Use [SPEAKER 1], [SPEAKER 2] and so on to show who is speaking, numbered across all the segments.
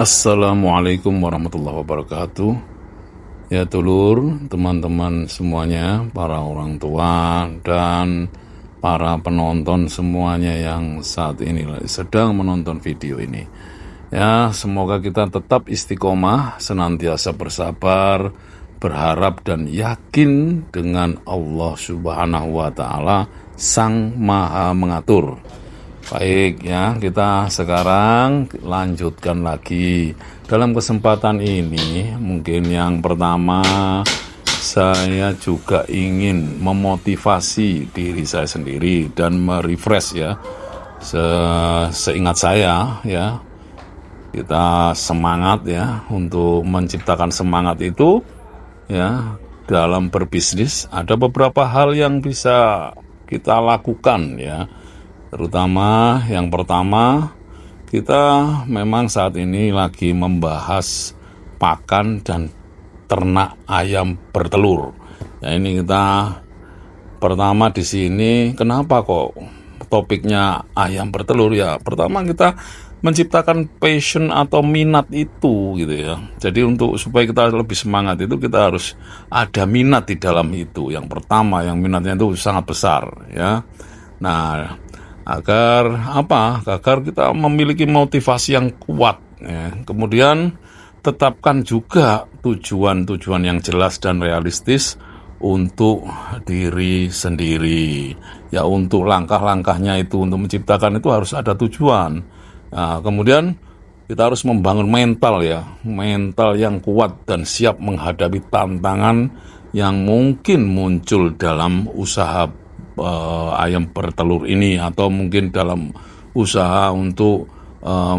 [SPEAKER 1] Assalamualaikum warahmatullahi wabarakatuh. Ya telur, teman-teman semuanya, para orang tua dan para penonton semuanya yang saat ini sedang menonton video ini. Ya, semoga kita tetap istiqomah, senantiasa bersabar, berharap dan yakin dengan Allah Subhanahu wa taala Sang Maha Mengatur. Baik ya, kita sekarang lanjutkan lagi. Dalam kesempatan ini, mungkin yang pertama saya juga ingin memotivasi diri saya sendiri dan merefresh ya. Seingat saya ya, kita semangat ya untuk menciptakan semangat itu ya. Dalam berbisnis ada beberapa hal yang bisa kita lakukan ya. Terutama yang pertama, kita memang saat ini lagi membahas pakan dan ternak ayam bertelur. Ya, ini kita pertama di sini, kenapa kok topiknya ayam bertelur ya? Pertama kita menciptakan passion atau minat itu gitu ya. Jadi supaya kita lebih semangat itu kita harus ada minat di dalam itu. Yang pertama, yang minatnya itu sangat besar ya. Nah, agar kita memiliki motivasi yang kuat ya. Kemudian tetapkan juga tujuan-tujuan yang jelas dan realistis untuk diri sendiri ya. Untuk langkah-langkahnya itu, untuk menciptakan itu harus ada tujuan. Nah, kemudian kita harus membangun mental ya, mental yang kuat dan siap menghadapi tantangan yang mungkin muncul dalam usaha ayam bertelur ini, atau mungkin dalam usaha untuk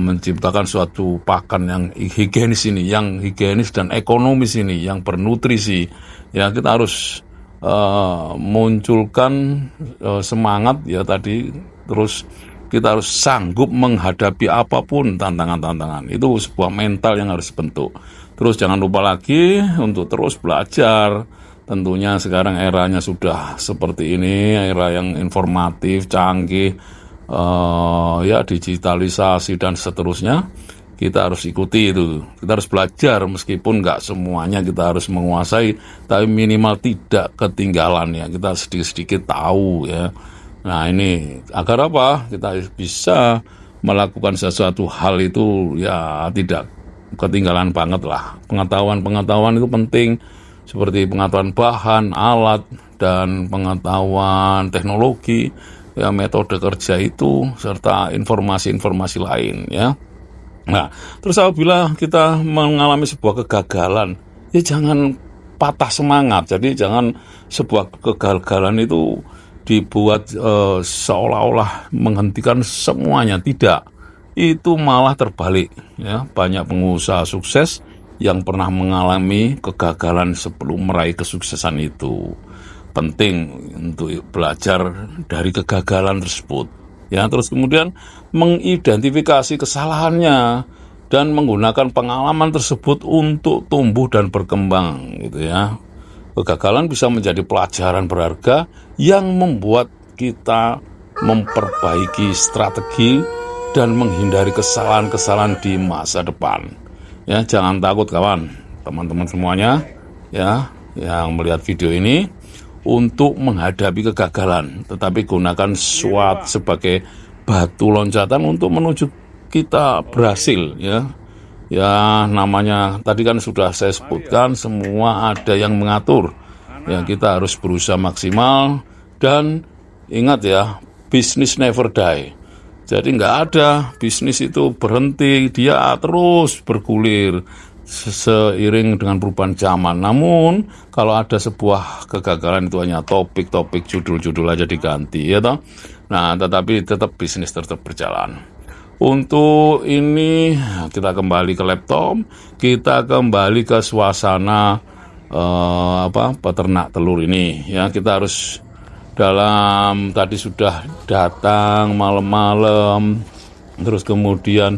[SPEAKER 1] menciptakan suatu pakan yang higienis ini, yang higienis dan ekonomis ini, yang bernutrisi ya. Kita harus munculkan semangat ya tadi, terus kita harus sanggup menghadapi apapun tantangan-tantangan. Itu sebuah mental yang harus dibentuk. Terus jangan lupa lagi untuk terus belajar. Tentunya sekarang eranya sudah seperti ini, era yang informatif, canggih, ya digitalisasi dan seterusnya. Kita harus ikuti itu. Kita harus belajar meskipun nggak semuanya kita harus menguasai, tapi minimal tidak ketinggalan ya. Kita sedikit-sedikit tahu ya. Nah ini agar apa? Kita bisa melakukan sesuatu hal itu ya tidak ketinggalan banget lah. Pengetahuan itu penting. Seperti pengetahuan bahan, alat, dan pengetahuan teknologi, ya metode kerja itu, serta informasi-informasi lain ya. Nah, terus apabila kita mengalami sebuah kegagalan, ya jangan patah semangat. Jadi jangan sebuah kegagalan itu dibuat seolah-olah menghentikan semuanya. Tidak, itu malah terbalik ya. Banyak pengusaha sukses yang pernah mengalami kegagalan sebelum meraih kesuksesan itu. Penting untuk belajar dari kegagalan tersebut ya. Terus kemudian mengidentifikasi kesalahannya dan menggunakan pengalaman tersebut untuk tumbuh dan berkembang gitu ya. Kegagalan bisa menjadi pelajaran berharga yang membuat kita memperbaiki strategi dan menghindari kesalahan-kesalahan di masa depan. Ya, jangan takut kawan, teman-teman semuanya ya yang melihat video ini untuk menghadapi kegagalan, tetapi gunakan SWOT sebagai batu loncatan untuk menuju kita berhasil ya. Ya namanya tadi kan sudah saya sebutkan, semua ada yang mengatur. Ya kita harus berusaha maksimal dan ingat ya, business never die. Jadi nggak ada bisnis itu berhenti, dia terus bergulir seiring dengan perubahan zaman. Namun kalau ada sebuah kegagalan itu hanya topik-topik, judul-judul aja diganti ya toh. Nah, tetapi tetap bisnis tetap berjalan. Untuk ini kita kembali ke laptop, kita kembali ke suasana peternak telur ini ya. Kita harus tadi sudah datang malam-malam, terus kemudian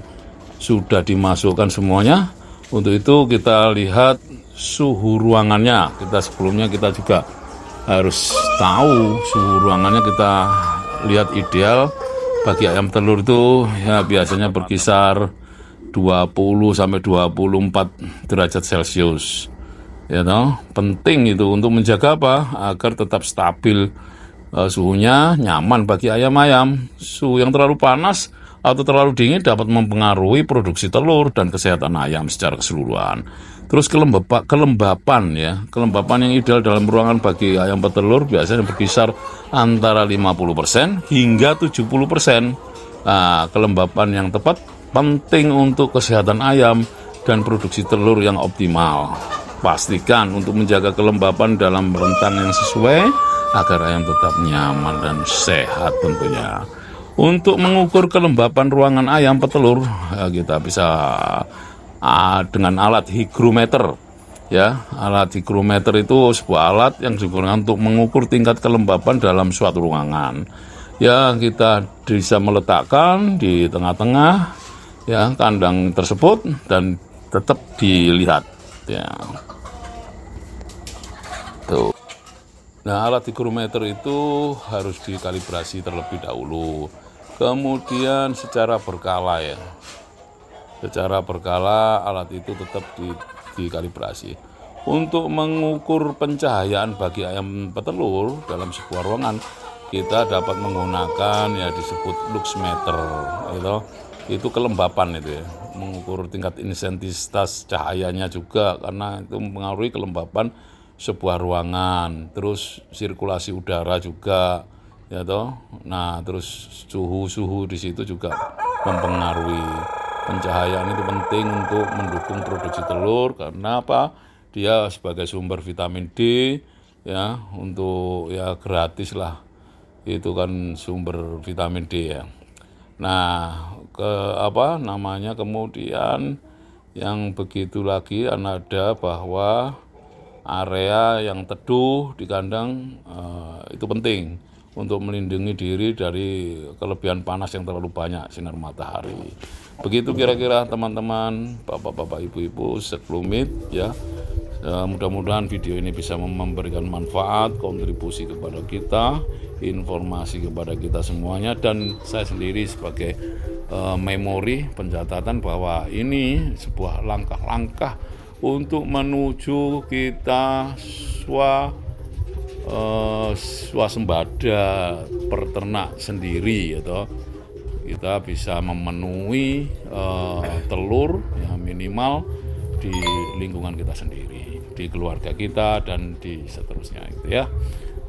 [SPEAKER 1] sudah dimasukkan semuanya. Untuk itu kita lihat suhu ruangannya. Sebelumnya kita juga harus tahu suhu ruangannya. Kita lihat ideal bagi ayam telur itu ya biasanya berkisar 20 sampai 24 derajat Celcius. Ya toh, penting itu untuk menjaga apa? Agar tetap stabil suhunya, nyaman bagi ayam-ayam. Suhu yang terlalu panas atau terlalu dingin dapat mempengaruhi produksi telur dan kesehatan ayam secara keseluruhan. Terus kelembapan ya, kelembapan yang ideal dalam ruangan bagi ayam petelur biasanya berkisar antara 50% hingga 70%. Nah, kelembapan yang tepat penting untuk kesehatan ayam dan produksi telur yang optimal. Pastikan untuk menjaga kelembapan dalam rentang yang sesuai agar ayam tetap nyaman dan sehat tentunya. Untuk mengukur kelembapan ruangan ayam petelur, kita bisa dengan alat hygrometer. Ya, alat hygrometer itu sebuah alat yang digunakan untuk mengukur tingkat kelembapan dalam suatu ruangan. Ya, kita bisa meletakkan di tengah-tengah ya kandang tersebut dan tetap dilihat ya. Tuh. Nah, alat hygrometer itu harus dikalibrasi terlebih dahulu. Kemudian secara berkala ya. Secara berkala alat itu tetap dikalibrasi. Untuk mengukur pencahayaan bagi ayam petelur dalam sebuah ruangan, kita dapat menggunakan ya disebut luxmeter itu kelembapan itu ya. Mengukur tingkat intensitas cahayanya juga karena itu mempengaruhi kelembapan sebuah ruangan, terus sirkulasi udara juga, ya toh. Nah, terus suhu di situ juga mempengaruhi. Pencahayaan itu penting untuk mendukung produksi telur karena apa? Dia sebagai sumber vitamin D, ya, untuk ya gratis lah. Itu kan sumber vitamin D ya. Nah, kemudian yang begitu lagi ada bahwa area yang teduh di kandang itu penting untuk melindungi diri dari kelebihan panas yang terlalu banyak sinar matahari. Begitu kira-kira teman-teman, bapak-bapak, ibu-ibu, sekelumit ya. Mudah-mudahan video ini bisa memberikan manfaat, kontribusi kepada kita, informasi kepada kita semuanya, dan saya sendiri sebagai memori pencatatan bahwa ini sebuah langkah-langkah untuk menuju kita swasembada peternak sendiri atau kita bisa memenuhi telur ya minimal di lingkungan kita sendiri, di keluarga kita dan di seterusnya gitu ya.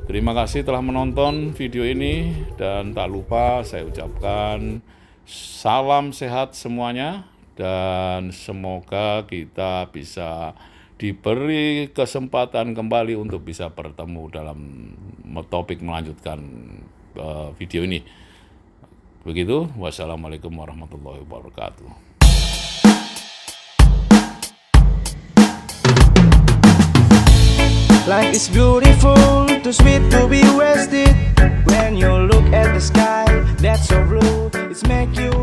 [SPEAKER 1] Terima kasih telah menonton video ini dan tak lupa saya ucapkan salam sehat semuanya. Dan semoga kita bisa diberi kesempatan kembali untuk bisa bertemu dalam topik melanjutkan video ini. Begitu, wassalamualaikum warahmatullahi wabarakatuh.
[SPEAKER 2] Life is beautiful, too sweet to be wasted. When you look at the sky, that's so blue, it's make you